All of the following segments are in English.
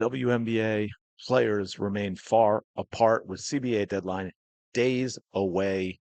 WNBA players remain far apart with CBA deadline days away.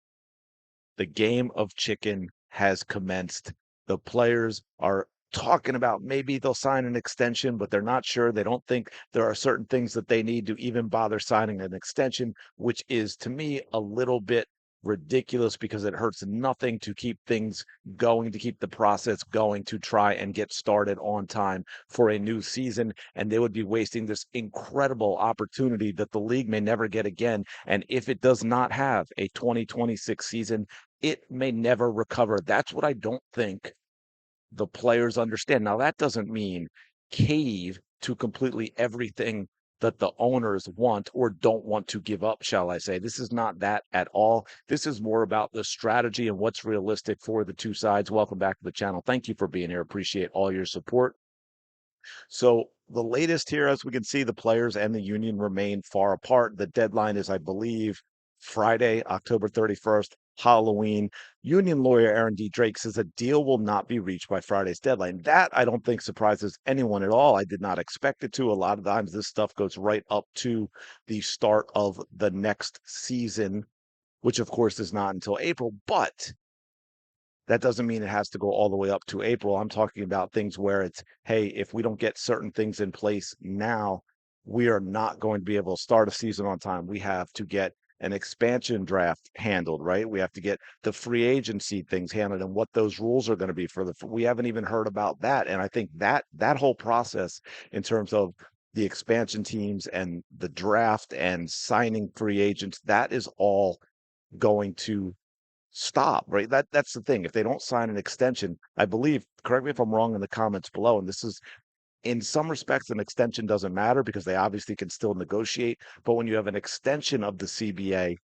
The game of chicken has commenced. The players are talking about maybe they'll sign an extension, but they're not sure. They don't think there are certain things that they need to even bother signing an extension, which is to me a little bit ridiculous because it hurts nothing to keep things going, to keep the process going, to try and get started on time for a new season. And they would be wasting this incredible opportunity that the league may never get again. And if it does not have a 2026 season, it may never recover. That's what I don't think the players understand. Now, that doesn't mean cave to completely everything that the owners want or don't want to give up, shall I say. This is not that at all. This is more about the strategy and what's realistic for the two sides. Welcome back to the channel. Thank you for being here. Appreciate all your support. So the latest here, as we can see, the players and the union remain far apart. The deadline is, I believe, Friday, October 31st, Halloween. Union lawyer Aaron D. Drake says a deal will not be reached by Friday's deadline. That I don't think surprises anyone at all. I did not expect it to. A lot of times this stuff goes right up to the start of the next season, which of course is not until April. But that doesn't mean it has to go all the way up to April. I'm talking about things where it's, hey, if we don't get certain things in place now, we are not going to be able to start a season on time. We have to get an expansion draft handled, right? We have to get the free agency things handled and what those rules are going to be for the, we haven't even heard about that. And I think that whole process in terms of the expansion teams and the draft and signing free agents, that is all going to stop, right? That's the thing. If they don't sign an extension, I believe, correct me if I'm wrong in the comments below, and this is in some respects an extension doesn't matter because they obviously can still negotiate, but when you have an extension of the CBA,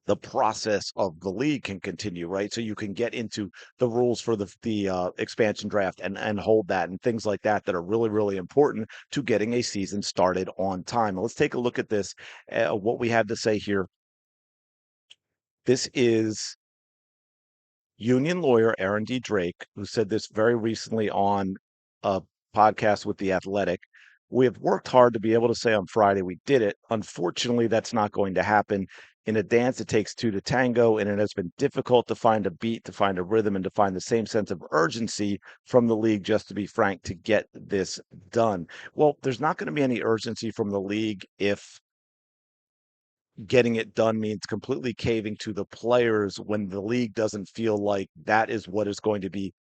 the process of the league can continue, right? So you can get into the rules for the expansion draft and hold that and things like that that are really really important to getting a season started on time. Let's take a look at this. What we have to say here. This is union lawyer Aaron D. Drake, who said this very recently on a podcast with The Athletic. We have worked hard to be able to say on Friday we did it. Unfortunately, that's not going to happen. In a dance, it takes two to tango, and it has been difficult to find a beat, to find a rhythm, and to find the same sense of urgency from the league, just to be frank, to get this done. Well, there's not going to be any urgency from the league if getting it done means completely caving to the players when the league doesn't feel like that is what is going to be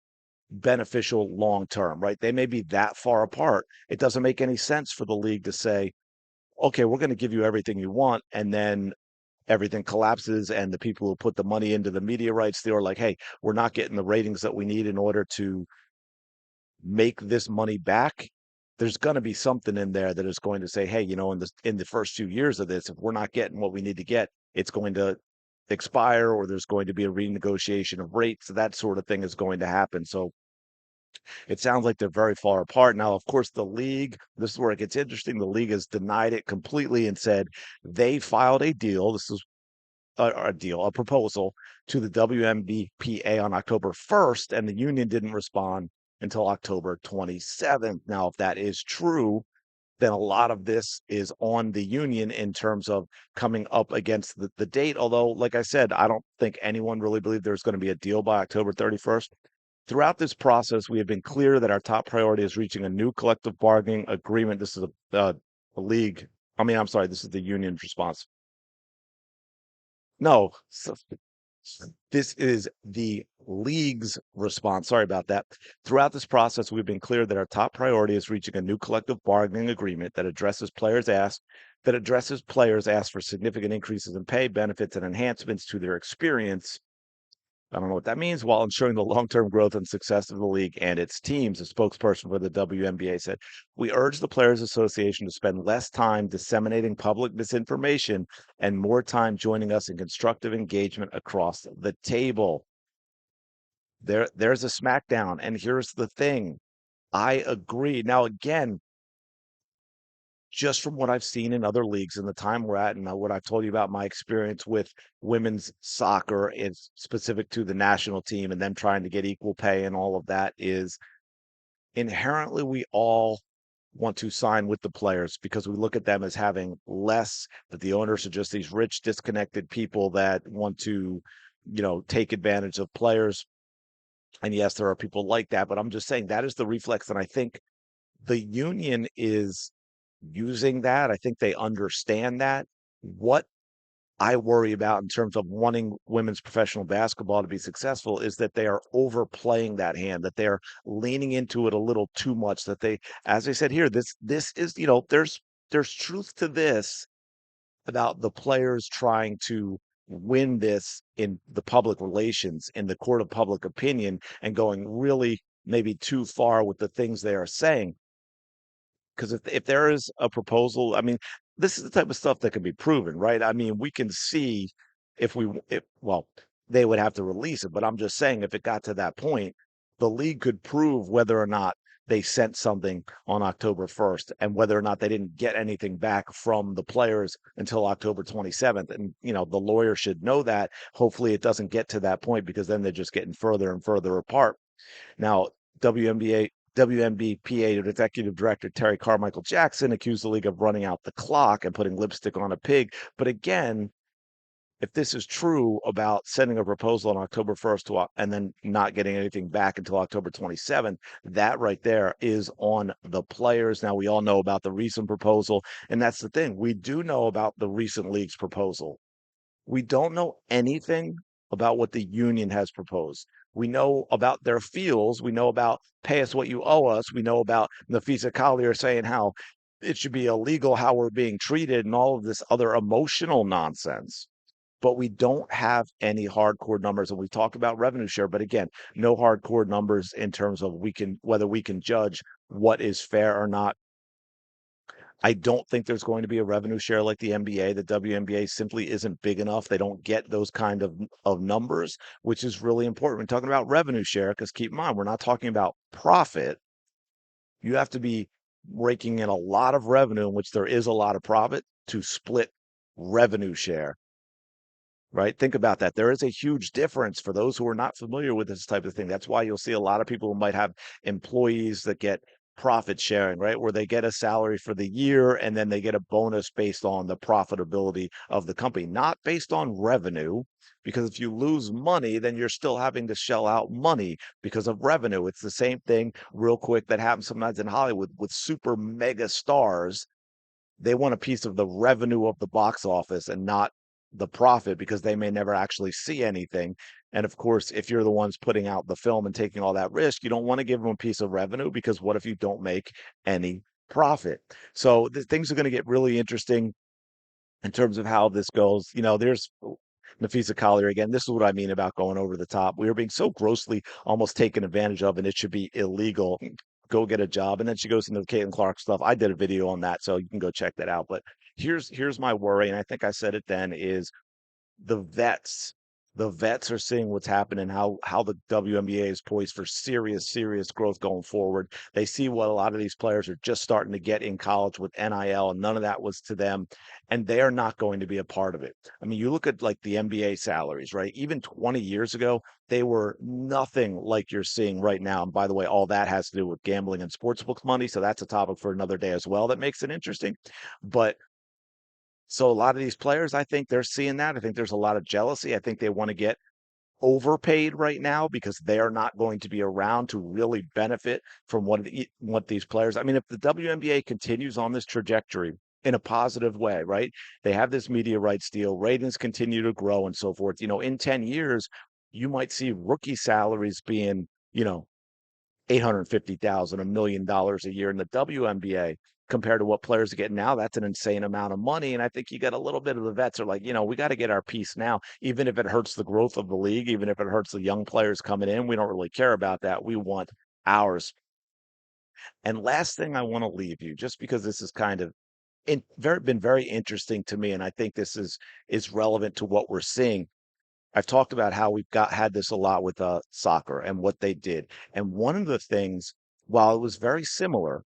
beneficial long term, right? They may be that far apart. It doesn't make any sense for the league to say, okay, we're going to give you everything you want. And then everything collapses. And the people who put the money into the media rights, they're like, hey, we're not getting the ratings that we need in order to make this money back. There's going to be something in there that is going to say, hey, in the first 2 years of this, if we're not getting what we need to get, it's going to expire, or there's going to be a renegotiation of rates. That sort of thing is going to happen. So it sounds like they're very far apart. Now, of course, the league, this is where it gets interesting. The league has denied it completely and said they filed a deal. This is a proposal to the WNBPA on October 1st, and the union didn't respond until October 27th. Now, if that is true, then a lot of this is on the union in terms of coming up against the date. Although, like I said, I don't think anyone really believed there's going to be a deal by October 31st. Throughout this process, we have been clear that our top priority is reaching a new collective bargaining agreement. This is a league. I mean, I'm sorry, this is the union's response. No, this is the league's response. Sorry about that. Throughout this process, we've been clear that our top priority is reaching a new collective bargaining agreement that addresses players ask for significant increases in pay, benefits, and enhancements to their experience. I don't know what that means, while ensuring the long-term growth and success of the league and its teams. A spokesperson for the WNBA said, we urge the Players Association to spend less time disseminating public misinformation and more time joining us in constructive engagement across the table. There's a smackdown. And here's the thing. I agree. Now, again, just from what I've seen in other leagues and the time we're at, and what I've told you about my experience with women's soccer is specific to the national team and them trying to get equal pay and all of that, is inherently we all want to sign with the players because we look at them as having less, that the owners are just these rich, disconnected people that want to, take advantage of players. And yes, there are people like that, but I'm just saying that is the reflex. And I think the union is using that. I think they understand that. What I worry about in terms of wanting women's professional basketball to be successful is that they are overplaying that hand, that they're leaning into it a little too much, that they, as I said here, this is, there's truth to this about the players trying to win this in the public relations, in the court of public opinion, and going really maybe too far with the things they are saying. Because if there is a proposal, I mean, this is the type of stuff that can be proven, right? I mean, we can see if well, they would have to release it, but I'm just saying if it got to that point, the league could prove whether or not they sent something on October 1st and whether or not they didn't get anything back from the players until October 27th. And, the lawyer should know that. Hopefully it doesn't get to that point because then they're just getting further and further apart. Now, WNBA WNBPA Executive Director Terry Carmichael Jackson accused the league of running out the clock and putting lipstick on a pig. But again, if this is true about sending a proposal on October 1st and then not getting anything back until October 27th, that right there is on the players. Now, we all know about the recent proposal, and that's the thing. We do know about the recent league's proposal. We don't know anything about what the union has proposed. We know about their feels. We know about pay us what you owe us. We know about Nafisa Collier saying how it should be illegal how we're being treated and all of this other emotional nonsense. But we don't have any hardcore numbers. And we talked about revenue share, but again, no hardcore numbers in terms of whether we can judge what is fair or not. I don't think there's going to be a revenue share like the NBA. The WNBA simply isn't big enough. They don't get those kind of numbers, which is really important. We're talking about revenue share because keep in mind, we're not talking about profit. You have to be raking in a lot of revenue in which there is a lot of profit to split revenue share, right? Think about that. There is a huge difference for those who are not familiar with this type of thing. That's why you'll see a lot of people who might have employees that get profit sharing, right? Where they get a salary for the year and then they get a bonus based on the profitability of the company, not based on revenue. Because if you lose money, then you're still having to shell out money because of revenue. It's the same thing, real quick, that happens sometimes in Hollywood with super mega stars. They want a piece of the revenue of the box office and not the profit because they may never actually see anything. And of course, if you're the ones putting out the film and taking all that risk, you don't want to give them a piece of revenue because what if you don't make any profit? So things are going to get really interesting in terms of how this goes. There's Nafisa Collier again. This is what I mean about going over the top. We are being so grossly almost taken advantage of, and it should be illegal. Go get a job. And then she goes into the Caitlin Clark stuff. I did a video on that, so you can go check that out. But here's my worry, and I think I said it then, is the vets. The vets are seeing what's happening, how the WNBA is poised for serious growth going forward. They see what a lot of these players are just starting to get in college with NIL, and none of that was to them, and they are not going to be a part of it. I mean, you look at like the NBA salaries, right? Even 20 years ago, they were nothing like you're seeing right now. And by the way, all that has to do with gambling and sportsbook money, so that's a topic for another day as well that makes it interesting. But so a lot of these players, I think they're seeing that. I think there's a lot of jealousy. I think they want to get overpaid right now because they are not going to be around to really benefit from what these players. I mean, if the WNBA continues on this trajectory in a positive way, right? They have this media rights deal, ratings continue to grow and so forth. In 10 years, you might see rookie salaries being, 850,000, $1 million a year in the WNBA compared to what players are getting now. That's an insane amount of money. And I think you got a little bit of the vets are like, we got to get our piece now, even if it hurts the growth of the league, even if it hurts the young players coming in. We don't really care about that. We want ours. And last thing I want to leave you, just because this is kind of been very interesting to me, and I think this is relevant to what we're seeing. I've talked about how had this a lot with soccer and what they did. And one of the things, while it was very similar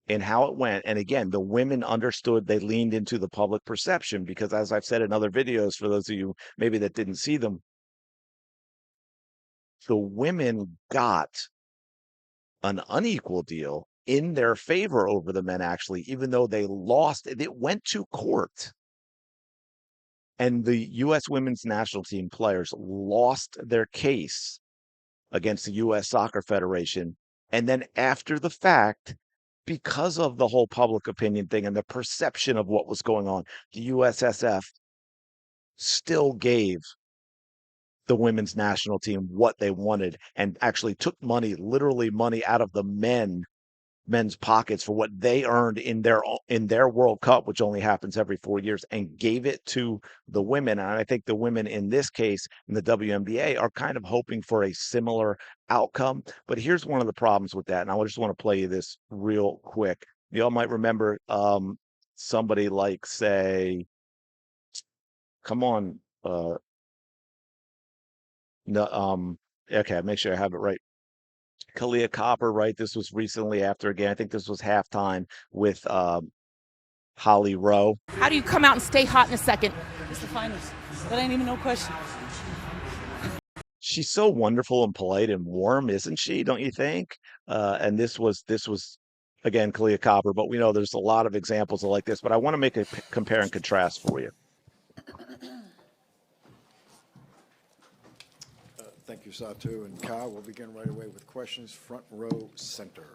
in how it went, and again, the women understood, they leaned into the public perception because, as I've said in other videos, for those of you maybe that didn't see them, the women got an unequal deal in their favor over the men, actually, even though they lost. It went to court, and the U.S. women's national team players lost their case against the U.S. Soccer Federation. And then after the fact, because of the whole public opinion thing and the perception of what was going on, the USSF still gave the women's national team what they wanted and actually took money, literally money out of the men's pockets for what they earned in their World Cup, which only happens every 4 years, and gave it to the women. And I think the women in this case in the WNBA are kind of hoping for a similar outcome. But here's one of the problems with that, and I just want to play you this real quick. You all might remember somebody like, say, come on, no, okay, make sure I have it right. Kalia Copper, right? This was recently after a game. I think this was halftime with Holly Rowe. How do you come out and stay hot in a second? It's the finals. That ain't even no question. She's so wonderful and polite and warm, isn't she? Don't you think? And this was again Kalia Copper, but we know there's a lot of examples of like this. But I want to make a compare and contrast for you. Thank you, Satu and Kyle. We'll begin right away with questions. Front row center.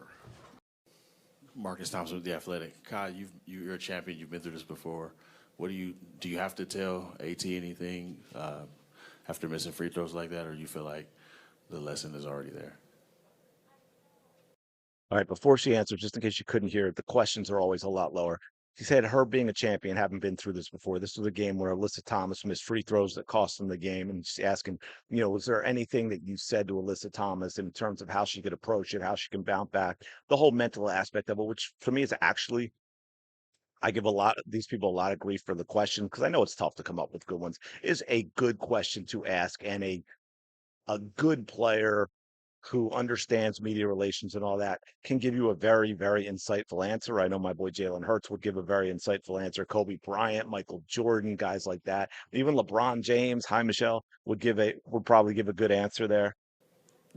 Marcus Thompson with The Athletic. Kyle, you're a champion. You've been through this before. Do you have to tell AT anything after missing free throws like that, or you feel like the lesson is already there? All right, before she answers, just in case you couldn't hear it, the questions are always a lot lower. She said her being a champion, having been through this before. This was a game where Alyssa Thomas missed free throws that cost them the game. And she's asking, was there anything that you said to Alyssa Thomas in terms of how she could approach it, how she can bounce back, the whole mental aspect of it, which for me is actually, I give these people a lot of grief for the question because I know it's tough to come up with good ones, is a good question to ask, and a good player who understands media relations and all that can give you a very, very insightful answer. I know my boy Jalen Hurts would give a very insightful answer. Kobe Bryant, Michael Jordan, guys like that. Even LeBron James, hi Michelle, would probably give a good answer there.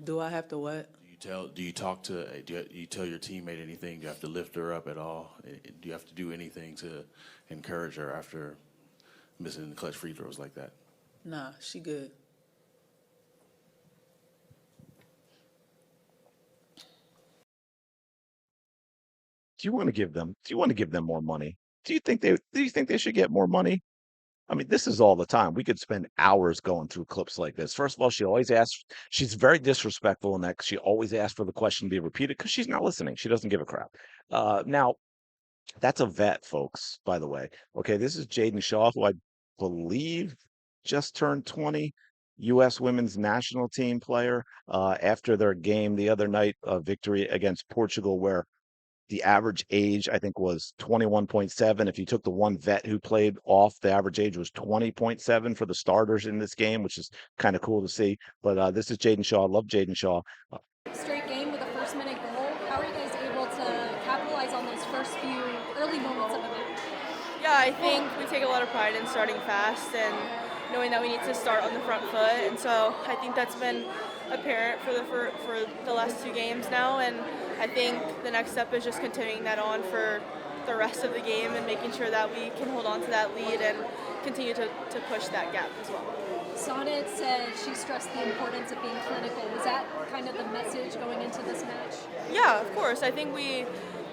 Do I have to what? Do you tell your teammate anything? Do you have to lift her up at all? Do you have to do anything to encourage her after missing the clutch free throws like that? Nah, she good. Do you want to give them more money? Do you think they should get more money? I mean, this is all the time. We could spend hours going through clips like this. First of all, she's very disrespectful in that she always asks for the question to be repeated because she's not listening. She doesn't give a crap. Now, that's a vet, folks, by the way. Okay, this is Jaden Shaw, who I believe just turned 20, U.S. women's national team player, after their game the other night, victory against Portugal, where the average age, I think, was 21.7. If you took the one vet who played off, the average age was 20.7 for the starters in this game, which is kind of cool to see. But this is Jaden Shaw. I love Jaden Shaw. Straight game with a first-minute goal. How are you guys able to capitalize on those first few early moments of the match? Yeah, I think we take a lot of pride in starting fast and knowing that we need to start on the front foot. And so I think that's been apparent for the last two games now. And I think the next step is just continuing that on for the rest of the game and making sure that we can hold on to that lead and continue to push that gap as well. Sonnet said she stressed the importance of being clinical. Was that kind of the message going into this match? Yeah, of course. I think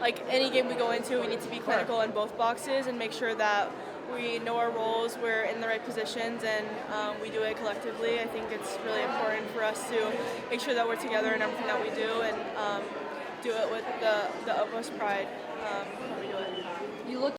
like any game we go into, we need to be clinical in both boxes and make sure that we know our roles, we're in the right positions, and we do it collectively. I think it's really important for us to make sure that we're together in everything that we do and do it with the utmost pride when we do it. You look.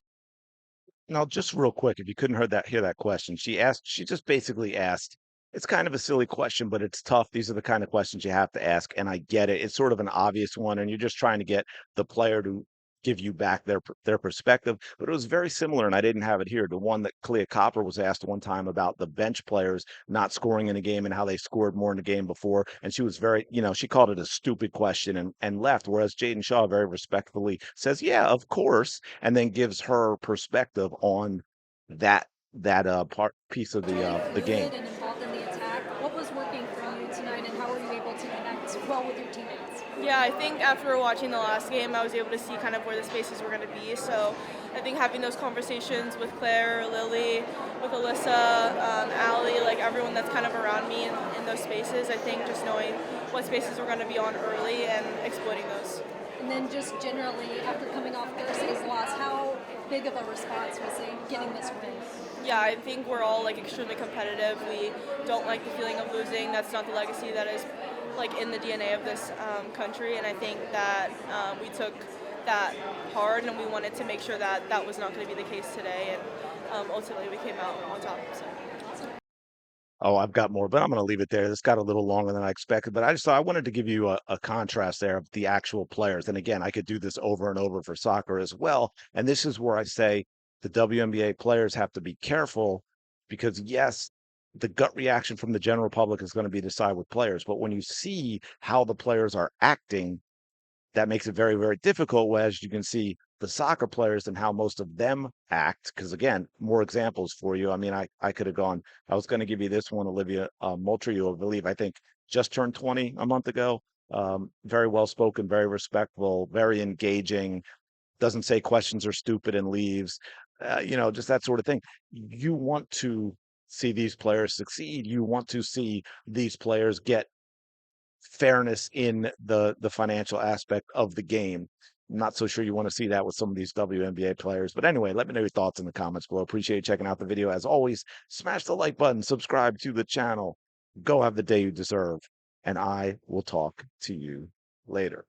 Now, just real quick, if you couldn't hear that question, she just basically asked, it's kind of a silly question, but it's tough. These are the kind of questions you have to ask, and I get it. It's sort of an obvious one, and you're just trying to get the player to give you back their perspective. But it was very similar, and I didn't have it here, to one that Clea Copper was asked one time about the bench players not scoring in a game and how they scored more in the game before. And she was very, she called it a stupid question and left. Whereas Jaden Shaw very respectfully says, yeah, of course, and then gives her perspective on that piece of the game. And involved in the attack. What was working for you tonight, and how were you able to connect well with your teammates? Yeah, I think after watching the last game, I was able to see kind of where the spaces were going to be. So I think having those conversations with Claire, Lily, with Alyssa, Allie, like everyone that's kind of around me in those spaces, I think just knowing what spaces we're going to be on early and exploiting those. And then just generally, after coming off Thursday's loss, how big of a response was it getting this win? Yeah, I think we're all like extremely competitive. We don't like the feeling of losing. That's not the legacy that is like in the DNA of this country. And I think that we took that hard, and we wanted to make sure that that was not going to be the case today. And ultimately, we came out on top. So. Oh, I've got more, but I'm going to leave it there. This got a little longer than I expected, but I just thought I wanted to give you a contrast there of the actual players. And again, I could do this over and over for soccer as well. And this is where I say the WNBA players have to be careful because, yes, the gut reaction from the general public is going to be to side with players. But when you see how the players are acting, that makes it very, very difficult. As you can see, the soccer players and how most of them act. Because again, more examples for you. I mean, I could have gone. I was going to give you this one, Olivia Moultrie, I believe. I think just turned 20 a month ago. Very well spoken, very respectful, very engaging. Doesn't say questions are stupid and leaves. Just that sort of thing. You want to see these players succeed. You want to see these players get fairness in the financial aspect of the game. I'm not so sure you want to see that with some of these WNBA players. But anyway, let me know your thoughts in the comments below. Appreciate you checking out the video. As always, smash the like button, subscribe to the channel. Go have the day you deserve, and I will talk to you later.